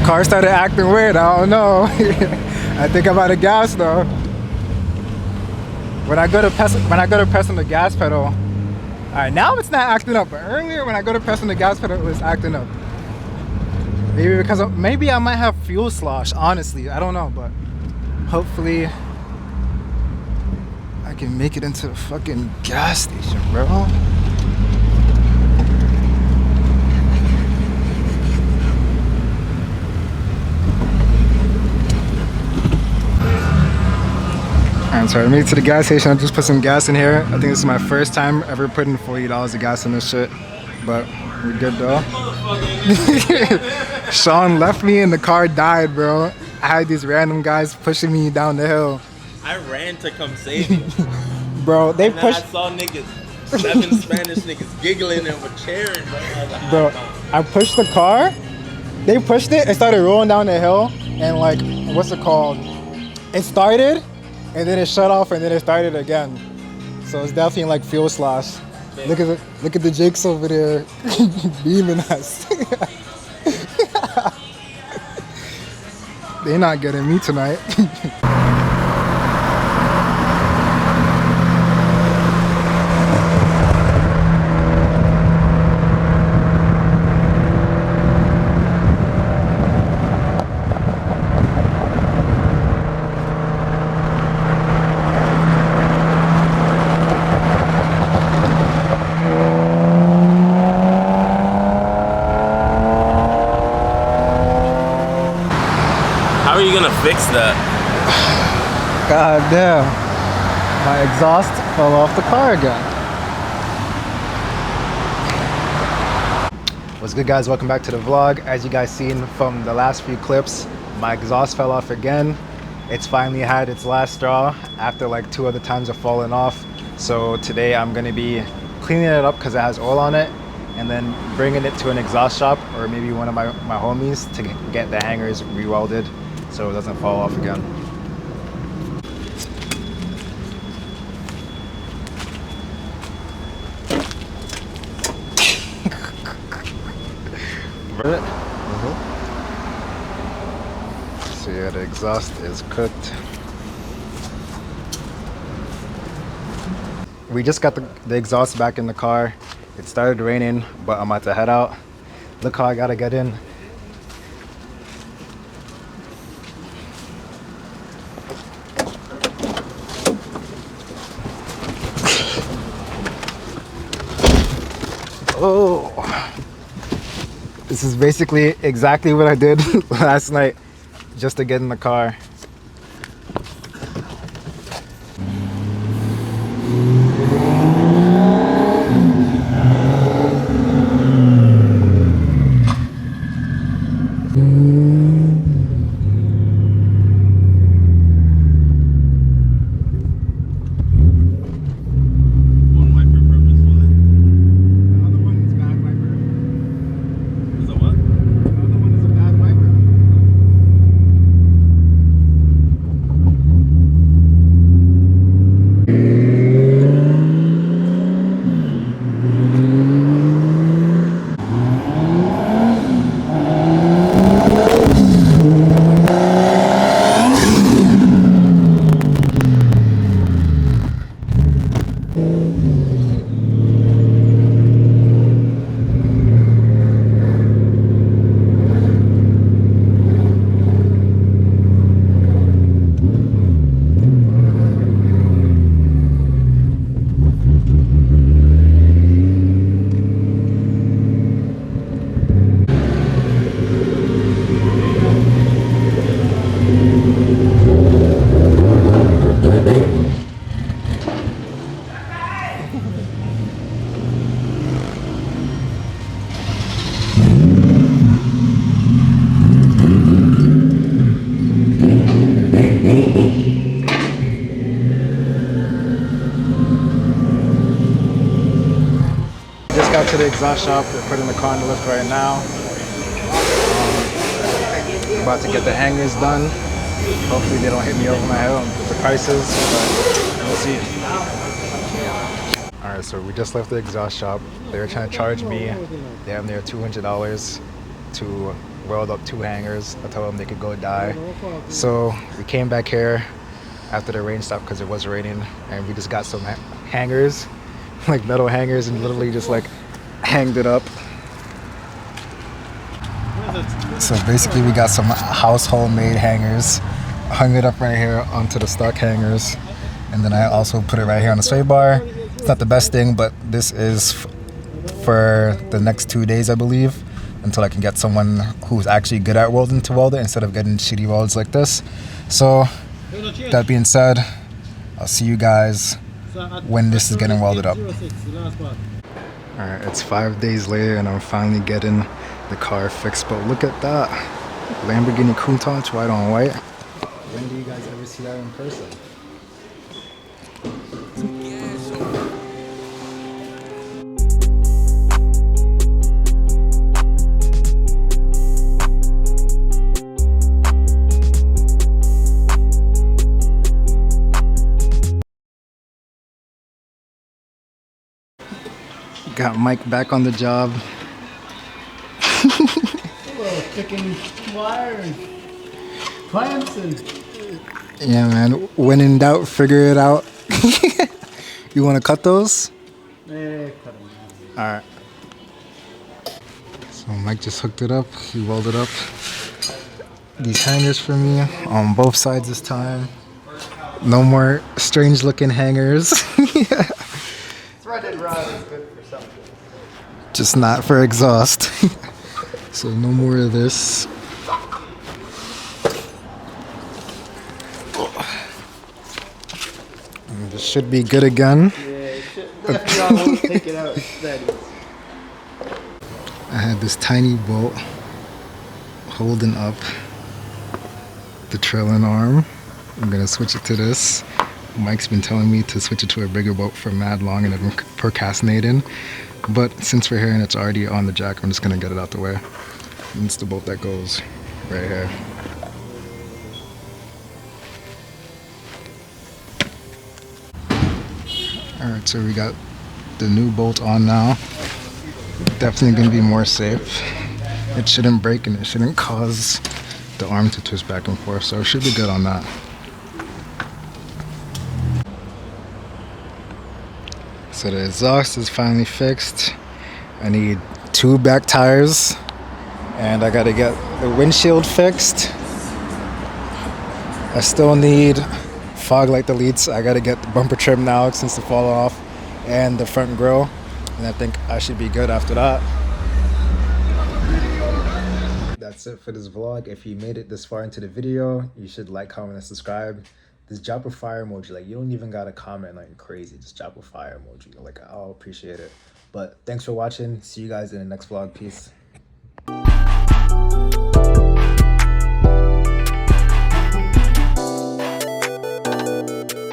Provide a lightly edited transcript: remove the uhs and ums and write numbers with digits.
Car started acting weird. I don't know. I think I'm out of gas though. When I go to press on the gas pedal, all right, now it's not acting up. But earlier, when I go to press on the gas pedal, it was acting up. Maybe because maybe I might have fuel slosh. Honestly, I don't know, but hopefully I can make it into the fucking gas station, bro. Alright, so I made it to the gas station. I just put some gas in here. I think this is my first time ever putting $40 of gas in this shit, but we're good though. Sean left me and the car died, bro. I had these random guys pushing me down the hill. I ran to come save you. Bro, they and pushed. I saw niggas, 7 Spanish niggas giggling and were cheering, bro. I pushed the car. They pushed it. It started rolling down the hill, and like, what's it called? It started, and then it shut off, and then it started again. So it's definitely like fuel slosh. Look at the Jakes over there beaming us. They're not getting me tonight. How are you gonna fix that? God damn. My exhaust fell off the car again. What's good, guys? Welcome back to the vlog. As you guys seen from the last few clips, my exhaust fell off again. It's finally had its last straw after like 2 other times of falling off. So today I'm gonna be cleaning it up because it has oil on it, and then bringing it to an exhaust shop or maybe one of my homies to get the hangers re-welded so it doesn't fall off again. So yeah, the exhaust is cooked. We just got the exhaust back in the car. It started raining, but I'm about to head out. Look how I gotta get in. Oh, this is basically exactly what I did last night just to get in the car. Just got to the exhaust shop. They're putting the car in the lift right now. About to get the hangers done. Hopefully they don't hit me over my head with the prices, but we'll see. Alright, so we just left the exhaust shop. They were trying to charge me damn near $200 to weld up 2 hangers. I told them they could go die. So we came back here after the rain stopped because it was raining, and we just got some hangers, like metal hangers, and literally just like hanged it up. So basically we got some household made hangers, hung it up right here onto the stock hangers, and then I also put it right here on the sway bar. It's not the best thing, but this is for the next 2 days, I believe, until I can get someone who's actually good at welding to weld it instead of getting shitty welds like this. So that being said, I'll see you guys when this is getting welded up. Alright, it's 5 days later and I'm finally getting the car fixed, but look at that. Lamborghini Countach, white on white. When do you guys ever see that in person? Got Mike back on the job. Hello, picking wire and clamps and... Yeah, man. When in doubt, figure it out. You want to cut those? cut them. Alright. So Mike just hooked it up. He welded up these hangers for me on both sides this time. No more strange looking hangers. Threaded rod is good for something. Just not for exhaust. So no more of this. And this should be good again. Yeah, it should definitely take it out steady. I had this tiny bolt holding up the trailing arm. I'm gonna switch it to this. Mike's been telling me to switch it to a bigger bolt for mad long and I've been procrastinating. But since we're here and it's already on the jack, I'm just gonna get it out the way. And it's the bolt that goes right here. Alright, so we got the new bolt on now. Definitely gonna be more safe. It shouldn't break and it shouldn't cause the arm to twist back and forth, so it should be good on that. So the exhaust is finally fixed. I need 2 back tires and I gotta get the windshield fixed. I still need fog light deletes. I gotta get the bumper trim now since the fall off and the front grille, and I think I should be good after that. That's it for this vlog. If you made it this far into the video, you should like, comment, and subscribe. Just drop a fire emoji. Like, you don't even gotta comment like crazy. Just drop a fire emoji. Like, I'll appreciate it. But thanks for watching. See you guys in the next vlog. Peace.